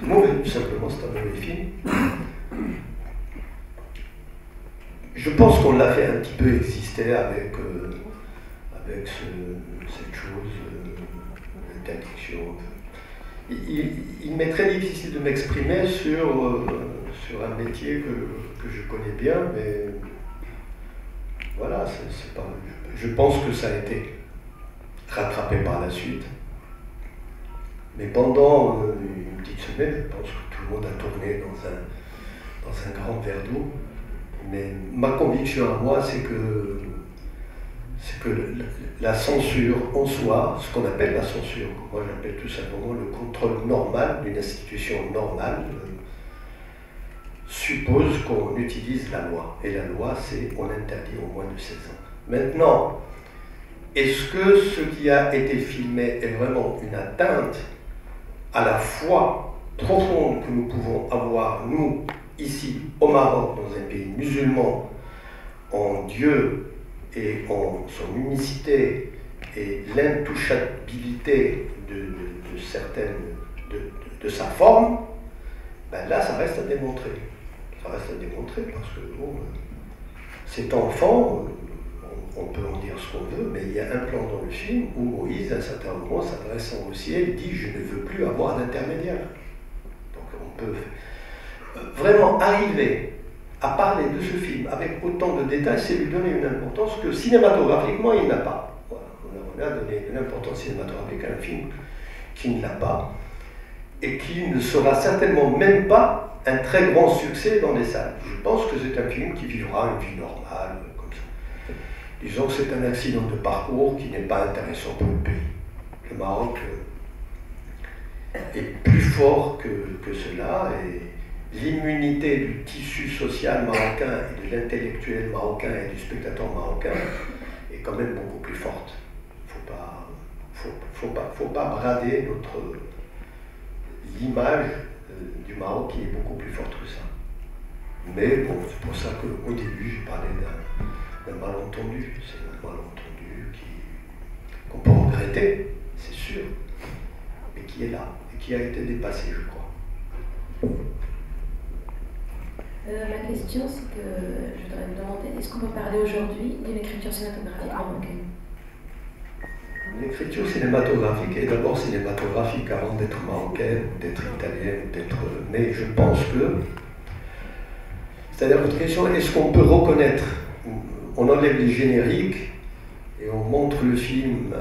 Speaker 1: mauvais, tout simplement, c'est un mauvais film. Je pense qu'on l'a fait un petit peu exister avec cette chose d'interdiction. Il m'est très difficile de m'exprimer sur un métier que je connais bien, mais voilà, c'est pas, je pense que ça a été rattrapé par la suite. Mais pendant une petite semaine, je pense que tout le monde a tourné dans un grand verre d'eau. Mais ma conviction à moi, c'est que la censure en soi, ce qu'on appelle la censure, moi j'appelle tout simplement le contrôle normal d'une institution normale, suppose qu'on utilise la loi. Et la loi, c'est on interdit au moins de 16 ans. Maintenant, est-ce que ce qui a été filmé est vraiment une atteinte à la foi profonde que nous pouvons avoir, nous, ici, au Maroc, dans un pays musulman, en Dieu et en son unicité et l'intouchabilité de certaines, de sa forme, ben là, ça reste à démontrer. Ça reste à démontrer parce que bon, cet enfant, on peut en dire ce qu'on veut, mais il y a un plan dans le film où Moïse, à un certain moment, s'adressant au ciel, dit « Je ne veux plus avoir d'intermédiaire ». Donc on peut vraiment arriver à parler de ce film avec autant de détails, c'est lui donner une importance que cinématographiquement il n'a pas. Voilà. On a donné une importance cinématographique à un film qui ne l'a pas et qui ne sera certainement même pas un très grand succès dans les salles. Je pense que c'est un film qui vivra une vie normale, comme ça. Disons que c'est un accident de parcours qui n'est pas intéressant pour le pays. Le Maroc est plus fort que cela et l'immunité du tissu social marocain et de l'intellectuel marocain et du spectateur marocain est quand même beaucoup plus forte. Faut pas brader l'image du Maroc qui est beaucoup plus forte que ça. Mais bon, c'est pour ça qu'au début j'ai parlé d'un malentendu. C'est un malentendu qu'on peut regretter, c'est sûr, mais qui est là et qui a été dépassé, je crois.
Speaker 6: Ma question, c'est que je voudrais vous demander, est-ce qu'on peut parler aujourd'hui d'une écriture cinématographique marocaine?
Speaker 1: L'écriture cinématographique est d'abord cinématographique avant d'être marocaine, d'être italienne, d'être... Mais je pense que... C'est-à-dire, votre question, est-ce qu'on peut reconnaître? On enlève les génériques et on montre le film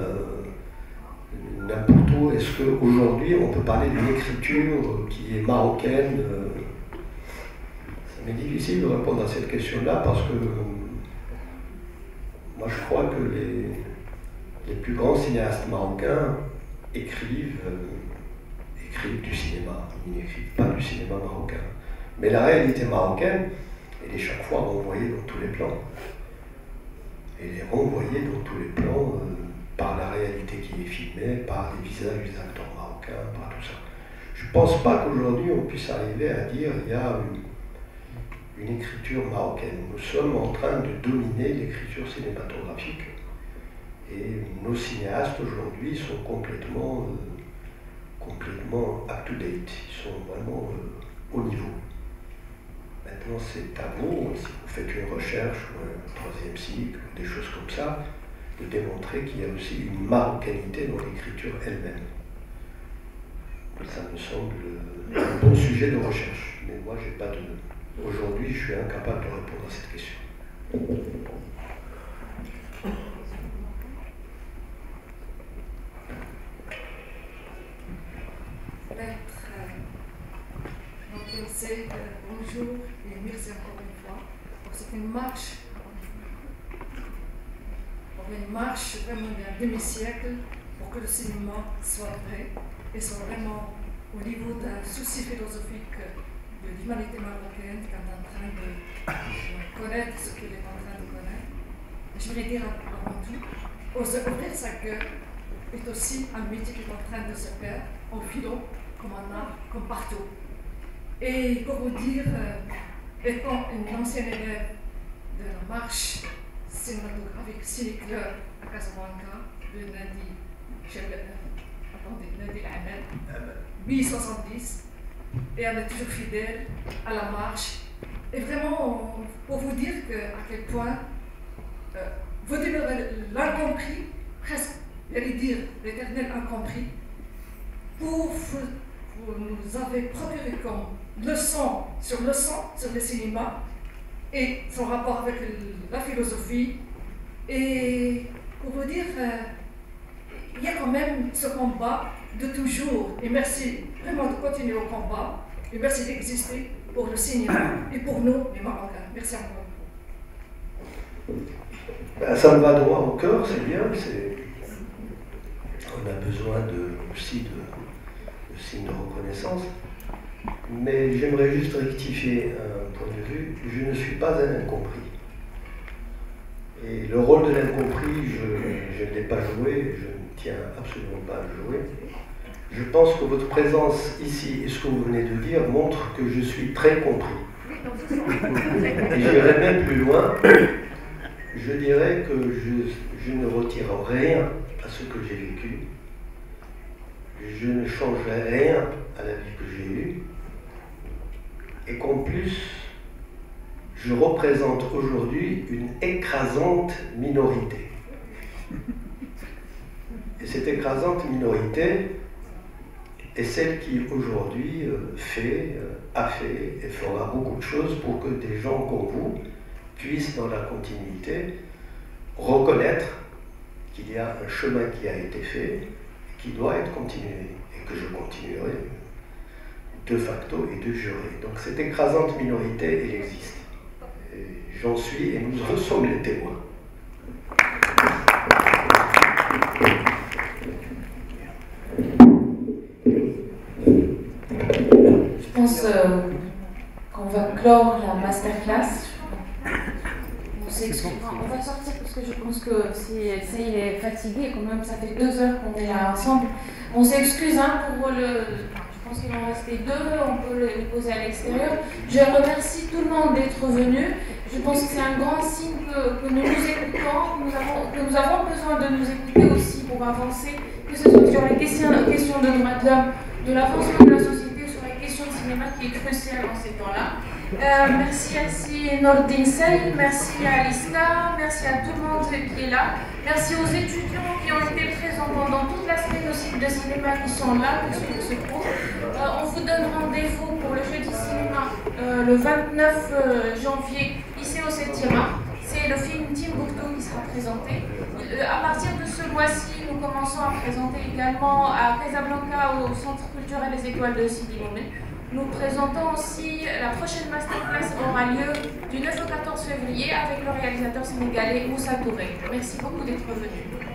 Speaker 1: n'importe où. Est-ce qu'aujourd'hui, on peut parler d'une écriture qui est marocaine? Ça m'est difficile de répondre à cette question-là parce que moi, je crois que les plus grands cinéastes marocains écrivent du cinéma. Ils n'écrivent pas du cinéma marocain. Mais la réalité marocaine, elle est chaque fois renvoyée dans tous les plans. Elle est renvoyée dans tous les plans par la réalité qui est filmée, par les visages des acteurs marocains, par tout ça. Je ne pense pas qu'aujourd'hui on puisse arriver à dire qu'il y a une écriture marocaine. Nous sommes en train de dominer l'écriture cinématographique. Et nos cinéastes aujourd'hui sont complètement up-to-date, ils sont vraiment au niveau. Maintenant, c'est à vous, si vous faites une recherche ou un troisième cycle, des choses comme ça, de démontrer qu'il y a aussi une marocanité dans l'écriture elle-même. Ça me semble un bon sujet de recherche. Mais moi, j'ai pas de... Aujourd'hui, je suis incapable de répondre à cette question.
Speaker 9: marche vraiment d'un demi-siècle pour que le cinéma soit vrai et soit vraiment au niveau d'un souci philosophique de l'humanité marocaine qui est en train de connaître ce qu'il est en train de connaître. Je voulais dire avant tout, ouvrir sa gueule est aussi un métier qui est en train de se faire en philo, comme en art, comme partout. Et pour vous dire, étant une ancienne élève de la marche cinématographique Ciné-Club à Casablanca, de Nadi Ahmed, B70, et elle est toujours fidèle à la marche. Et vraiment, pour vous dire à quel point vous demeurez l'incompris, presque, j'allais dire l'éternel incompris, vous nous avez procuré comme leçon sur le cinéma et son rapport avec la philosophie. Et pour vous dire, il y a quand même ce combat de toujours. Et merci vraiment de continuer au combat. Et merci d'exister pour le cinéma et pour nous, les Marocains. Merci encore.
Speaker 1: Ça me va droit au cœur, c'est bien. On a besoin aussi de signes de reconnaissance. Mais j'aimerais juste rectifier un point de vue. Je ne suis pas un incompris. Et le rôle de l'incompris, je ne l'ai pas joué, je ne tiens absolument pas à le jouer. Je pense que votre présence ici et ce que vous venez de dire montre que je suis très compris. Et j'irai même plus loin. Je dirais que je ne retire rien à ce que j'ai vécu. Je ne changerai rien à la vie que j'ai eue. Et qu'en plus, je représente aujourd'hui une écrasante minorité. Et cette écrasante minorité est celle qui aujourd'hui a fait et fera beaucoup de choses pour que des gens comme vous puissent dans la continuité reconnaître qu'il y a un chemin qui a été fait, qui doit être continué et que je continuerai de facto et de jure. Donc cette écrasante minorité, elle existe. J'en suis et nous en sommes les témoins.
Speaker 7: Je pense qu'on va clore la masterclass. On va sortir parce que je pense que si il est fatigué, quand même, ça fait 2 heures qu'on est là ensemble. On s'excuse pour le... Je pense qu'il en restait 2, on peut les poser à l'extérieur. Je remercie tout le monde d'être venu. Je pense que c'est un grand signe que nous nous écoutons, que nous avons besoin de nous écouter aussi pour avancer, que ce soit sur les questions de droits de l'homme, de l'avancement de la société, sur les questions de cinéma qui est cruciale dans ces temps-là. Merci à Nordin Sey, merci à Aliska, merci à tout le monde qui est là. Merci aux étudiants qui ont été présents pendant toute la semaine au site de cinéma qui sont là pour suivre ce cours. On vous donne rendez-vous pour le jeudi cinéma le 29 janvier ici au 7e art. C'est le film Timbuktu qui sera présenté. À partir de ce mois-ci, nous commençons à présenter également à Casablanca au Centre culturel des Étoiles de Sidi Boumé. Nous présentons aussi la prochaine masterclass aura lieu du 9 au 14 février avec le réalisateur sénégalais Moussa Touré. Merci beaucoup d'être venu.